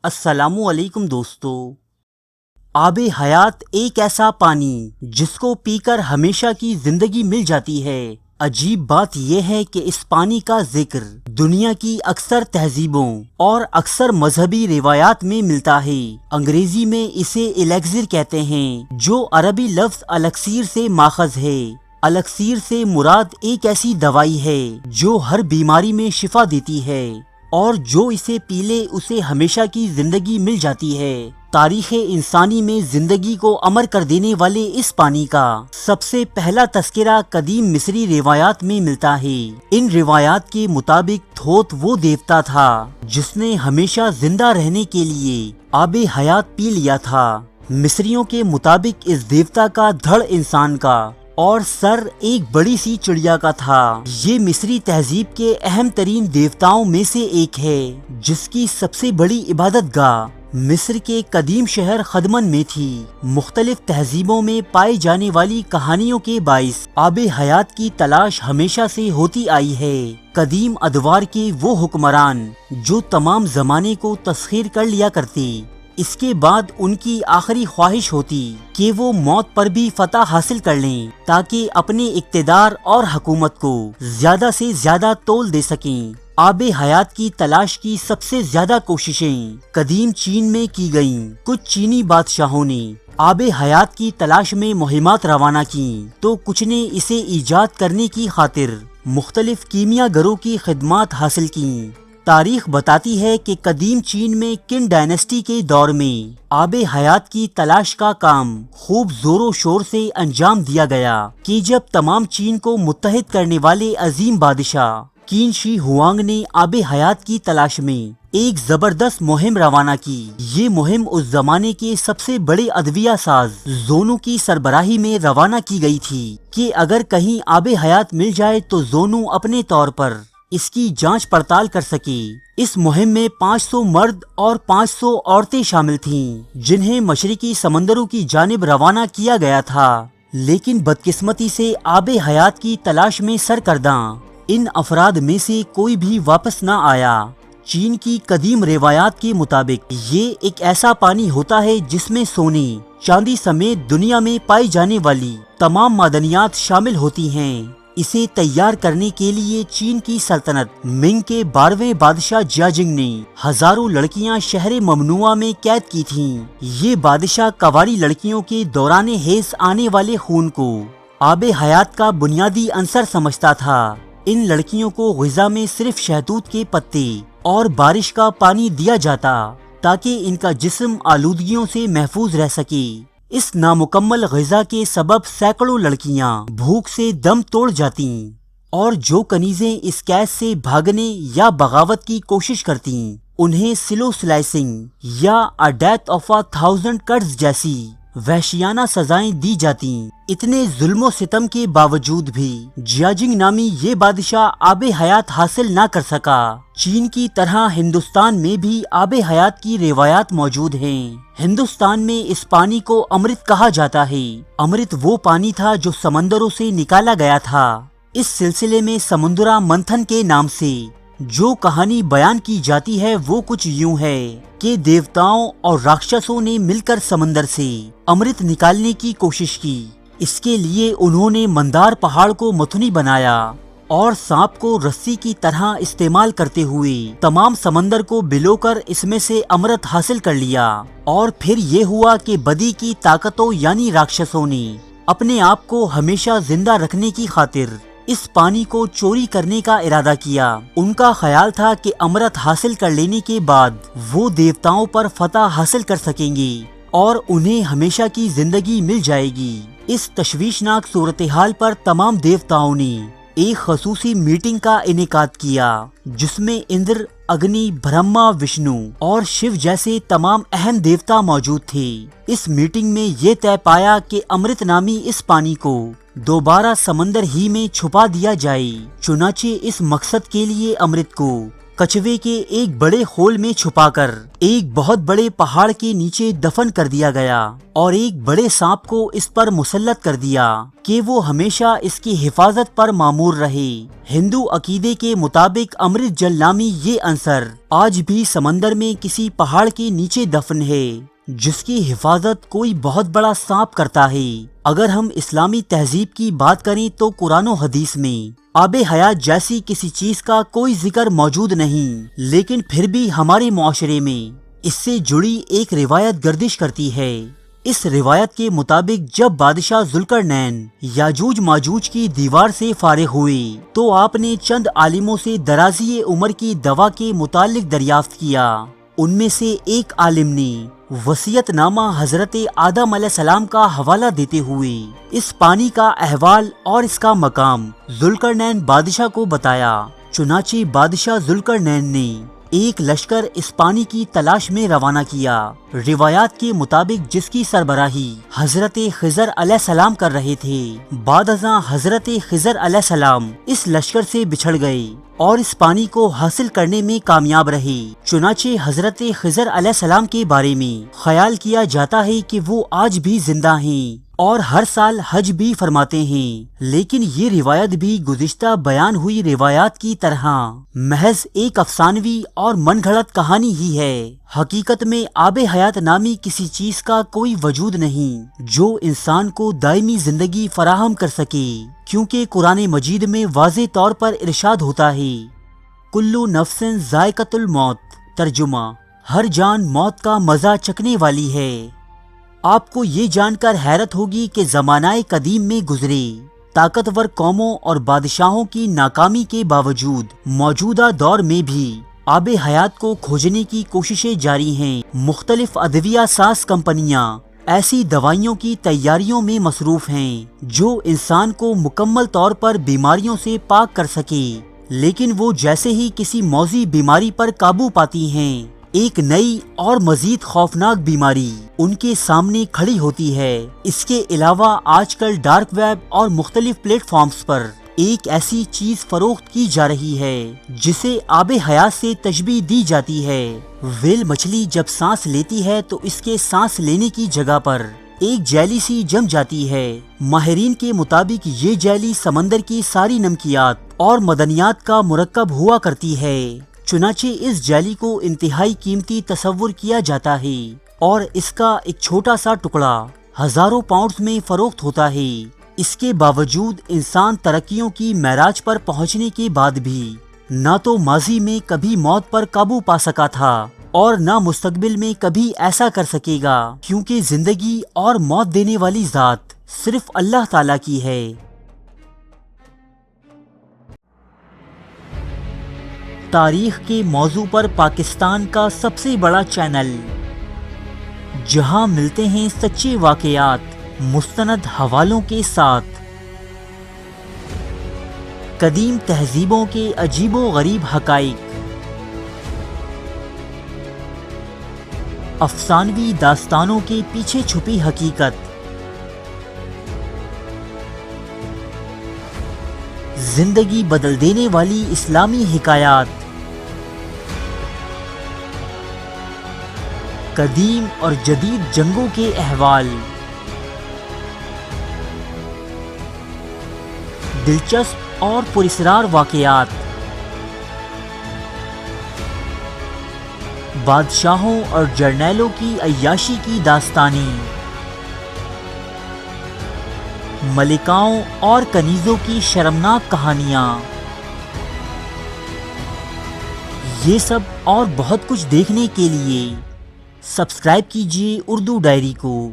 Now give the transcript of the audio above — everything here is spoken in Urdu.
السلام علیکم دوستو۔ آب حیات ایک ایسا پانی جس کو پی کر ہمیشہ کی زندگی مل جاتی ہے۔ عجیب بات یہ ہے کہ اس پانی کا ذکر دنیا کی اکثر تہذیبوں اور اکثر مذہبی روایات میں ملتا ہے۔ انگریزی میں اسے الیکزر کہتے ہیں، جو عربی لفظ الیکسیر سے ماخذ ہے۔ الیکسیر سے مراد ایک ایسی دوائی ہے جو ہر بیماری میں شفا دیتی ہے، اور جو اسے پی لے اسے ہمیشہ کی زندگی مل جاتی ہے۔ تاریخ انسانی میں زندگی کو امر کر دینے والے اس پانی کا سب سے پہلا تذکرہ قدیم مصری روایات میں ملتا ہے۔ ان روایات کے مطابق تھوت وہ دیوتا تھا جس نے ہمیشہ زندہ رہنے کے لیے آب حیات پی لیا تھا۔ مصریوں کے مطابق اس دیوتا کا دھڑ انسان کا اور سر ایک بڑی سی چڑیا کا تھا۔ یہ مصری تہذیب کے اہم ترین دیوتاؤں میں سے ایک ہے، جس کی سب سے بڑی عبادت گاہ مصر کے قدیم شہر خدمن میں تھی۔ مختلف تہذیبوں میں پائی جانے والی کہانیوں کے باعث آب حیات کی تلاش ہمیشہ سے ہوتی آئی ہے۔ قدیم ادوار کے وہ حکمران جو تمام زمانے کو تسخیر کر لیا کرتے، اس کے بعد ان کی آخری خواہش ہوتی کہ وہ موت پر بھی فتح حاصل کر لیں تاکہ اپنے اقتدار اور حکومت کو زیادہ سے زیادہ تول دے سکیں۔ آب حیات کی تلاش کی سب سے زیادہ کوششیں قدیم چین میں کی گئیں۔ کچھ چینی بادشاہوں نے آب حیات کی تلاش میں مہمات روانہ کیں، تو کچھ نے اسے ایجاد کرنے کی خاطر مختلف کیمیا گروں کی خدمات حاصل کیں۔ تاریخ بتاتی ہے کہ قدیم چین میں قن ڈائنسٹی کے دور میں آب حیات کی تلاش کا کام خوب زور و شور سے انجام دیا گیا کہ جب تمام چین کو متحد کرنے والے عظیم بادشاہ قین شی ہوانگ نے آب حیات کی تلاش میں ایک زبردست مہم روانہ کی۔ یہ مہم اس زمانے کے سب سے بڑے ادویہ ساز زونو کی سربراہی میں روانہ کی گئی تھی کہ اگر کہیں آب حیات مل جائے تو زونو اپنے طور پر اس کی جانچ پڑتال کر سکے۔ اس مہم میں 500 مرد اور 500 عورتیں شامل تھیں، جنہیں مشرقی سمندروں کی جانب روانہ کیا گیا تھا، لیکن بدقسمتی سے آب حیات کی تلاش میں سرگرداں ان افراد میں سے کوئی بھی واپس نہ آیا۔ چین کی قدیم روایات کے مطابق یہ ایک ایسا پانی ہوتا ہے جس میں سونے، چاندی سمیت دنیا میں پائی جانے والی تمام معدنیات شامل ہوتی ہیں۔ اسے تیار کرنے کے لیے چین کی سلطنت منگ کے 12ویں بادشاہ جیاجنگ نے ہزاروں لڑکیاں شہر ممنوعہ میں قید کی تھیں۔ یہ بادشاہ کنواری لڑکیوں کے دوران حیض آنے والے خون کو آب حیات کا بنیادی عنصر سمجھتا تھا۔ ان لڑکیوں کو غذا میں صرف شہتوت کے پتے اور بارش کا پانی دیا جاتا تاکہ ان کا جسم آلودگیوں سے محفوظ رہ سکے۔ اس نامکمل غذا کے سبب سینکڑوں لڑکیاں بھوک سے دم توڑ جاتیں، اور جو کنیزیں اس قید سے بھاگنے یا بغاوت کی کوشش کرتیں انہیں سلو سلائسنگ یا ڈیتھ آف 1000 کٹس جیسی وحشیانہ سزائیں دی جاتیں۔ اتنے ظلم و ستم کے باوجود بھی جیاجنگ نامی یہ بادشاہ آب حیات حاصل نہ کر سکا۔ چین کی طرح ہندوستان میں بھی آب حیات کی روایات موجود ہیں۔ ہندوستان میں اس پانی کو امرت کہا جاتا ہے۔ امرت وہ پانی تھا جو سمندروں سے نکالا گیا تھا۔ اس سلسلے میں سمندرا منتھن کے نام سے جو کہانی بیان کی جاتی ہے وہ کچھ یوں ہے کہ دیوتاؤں اور راکشسوں نے مل کر سمندر سے امرت نکالنے کی کوشش کی۔ اس کے لیے انہوں نے مندار پہاڑ کو متھنی بنایا اور سانپ کو رسی کی طرح استعمال کرتے ہوئے تمام سمندر کو بلو کر اس میں سے امرت حاصل کر لیا۔ اور پھر یہ ہوا کہ بدی کی طاقتوں یعنی راکشسوں نے اپنے آپ کو ہمیشہ زندہ رکھنے کی خاطر اس پانی کو چوری کرنے کا ارادہ کیا۔ ان کا خیال تھا کہ امرت حاصل کر لینے کے بعد وہ دیوتاؤں پر فتح حاصل کر سکیں گے اور انہیں ہمیشہ کی زندگی مل جائے گی۔ اس تشویشناک صورتحال پر تمام دیوتاؤں نے ایک خصوصی میٹنگ کا انعقاد کیا، جس میں اندر، اگنی، برہما، وشنو اور شیو جیسے تمام اہم دیوتا موجود تھے۔ اس میٹنگ میں یہ طے پایا کہ امرت نامی اس پانی کو دوبارہ سمندر ہی میں چھپا دیا جائے۔ چنانچہ اس مقصد کے لیے امرت کو کچھوے کے ایک بڑے ہول میں چھپا کر ایک بہت بڑے پہاڑ کے نیچے دفن کر دیا گیا اور ایک بڑے سانپ کو اس پر مسلط کر دیا کہ وہ ہمیشہ اس کی حفاظت پر مامور رہے۔ ہندو عقیدے کے مطابق امرت جل نامی یہ عنصر آج بھی سمندر میں کسی پہاڑ کے نیچے دفن ہے، جس کی حفاظت کوئی بہت بڑا سانپ کرتا ہے۔ اگر ہم اسلامی تہذیب کی بات کریں تو قرآن و حدیث میں آب حیات جیسی کسی چیز کا کوئی ذکر موجود نہیں، لیکن پھر بھی ہمارے معاشرے میں اس سے جڑی ایک روایت گردش کرتی ہے۔ اس روایت کے مطابق جب بادشاہ ذوالقرنین یاجوج ماجوج کی دیوار سے فارغ ہوئے تو آپ نے چند عالموں سے درازی عمر کی دوا کے متعلق دریافت کیا۔ ان میں سے ایک عالم نے وصیت نامہ حضرت آدم علیہ السلام کا حوالہ دیتے ہوئے اس پانی کا احوال اور اس کا مقام ذوالقرنین بادشاہ کو بتایا۔ چنانچہ بادشاہ ذوالقرنین نے ایک لشکر اس پانی کی تلاش میں روانہ کیا۔ روایات کے مطابق جس کی سربراہی حضرت خضر علیہ السلام کر رہے تھے، بعد ازاں حضرت خضر علیہ السلام اس لشکر سے بچھڑ گئے اور اس پانی کو حاصل کرنے میں کامیاب رہے۔ چنانچہ حضرت خضر علیہ السلام کے بارے میں خیال کیا جاتا ہے کہ وہ آج بھی زندہ ہیں اور ہر سال حج بھی فرماتے ہیں، لیکن یہ روایت بھی گزشتہ بیان ہوئی روایات کی طرح محض ایک افسانوی اور من گھڑت کہانی ہی ہے۔ حقیقت میں آب حیات نامی کسی چیز کا کوئی وجود نہیں جو انسان کو دائمی زندگی فراہم کر سکے، کیونکہ قرآن مجید میں واضح طور پر ارشاد ہوتا ہے کلو نفس ذائقۃ الموت، ترجمہ ہر جان موت کا مزہ چکھنے والی ہے۔ آپ کو یہ جان کر حیرت ہوگی کہ زمانہ قدیم میں گزرے طاقتور قوموں اور بادشاہوں کی ناکامی کے باوجود موجودہ دور میں بھی آب حیات کو کھوجنے کی کوششیں جاری ہیں۔ مختلف ادویہ ساز کمپنیاں ایسی دوائیوں کی تیاریوں میں مصروف ہیں جو انسان کو مکمل طور پر بیماریوں سے پاک کر سکے، لیکن وہ جیسے ہی کسی موذی بیماری پر قابو پاتی ہیں، ایک نئی اور مزید خوفناک بیماری ان کے سامنے کھڑی ہوتی ہے۔ اس کے علاوہ آج کل ڈارک ویب اور مختلف پلیٹ فارمز پر ایک ایسی چیز فروخت کی جا رہی ہے جسے آب حیات سے تشبیہ دی جاتی ہے۔ ویل مچھلی جب سانس لیتی ہے تو اس کے سانس لینے کی جگہ پر ایک جیلی سی جم جاتی ہے۔ ماہرین کے مطابق یہ جیلی سمندر کی ساری نمکیات اور معدنیات کا مرکب ہوا کرتی ہے۔ چنانچہ اس جیلی کو انتہائی قیمتی تصور کیا جاتا ہے اور اس کا ایک چھوٹا سا ٹکڑا ہزاروں پاؤنڈز میں فروخت ہوتا ہے۔ اس کے باوجود انسان ترقیوں کی معراج پر پہنچنے کے بعد بھی نہ تو ماضی میں کبھی موت پر قابو پا سکا تھا اور نہ مستقبل میں کبھی ایسا کر سکے گا، کیونکہ زندگی اور موت دینے والی ذات صرف اللہ تعالیٰ کی ہے۔ تاریخ کے موضوع پر پاکستان کا سب سے بڑا چینل، جہاں ملتے ہیں سچے واقعات مستند حوالوں کے ساتھ، قدیم تہذیبوں کے عجیب و غریب حقائق، افسانوی داستانوں کے پیچھے چھپی حقیقت، زندگی بدل دینے والی اسلامی حکایات، قدیم اور جدید جنگوں کے احوال، دلچسپ اور پراسرار واقعات، بادشاہوں اور جرنیلوں کی عیاشی کی داستانیں، ملکاؤں اور کنیزوں کی شرمناک کہانیاں، یہ سب اور بہت کچھ دیکھنے کے لیے سبسکرائب کیجیے اردو ڈائری کو۔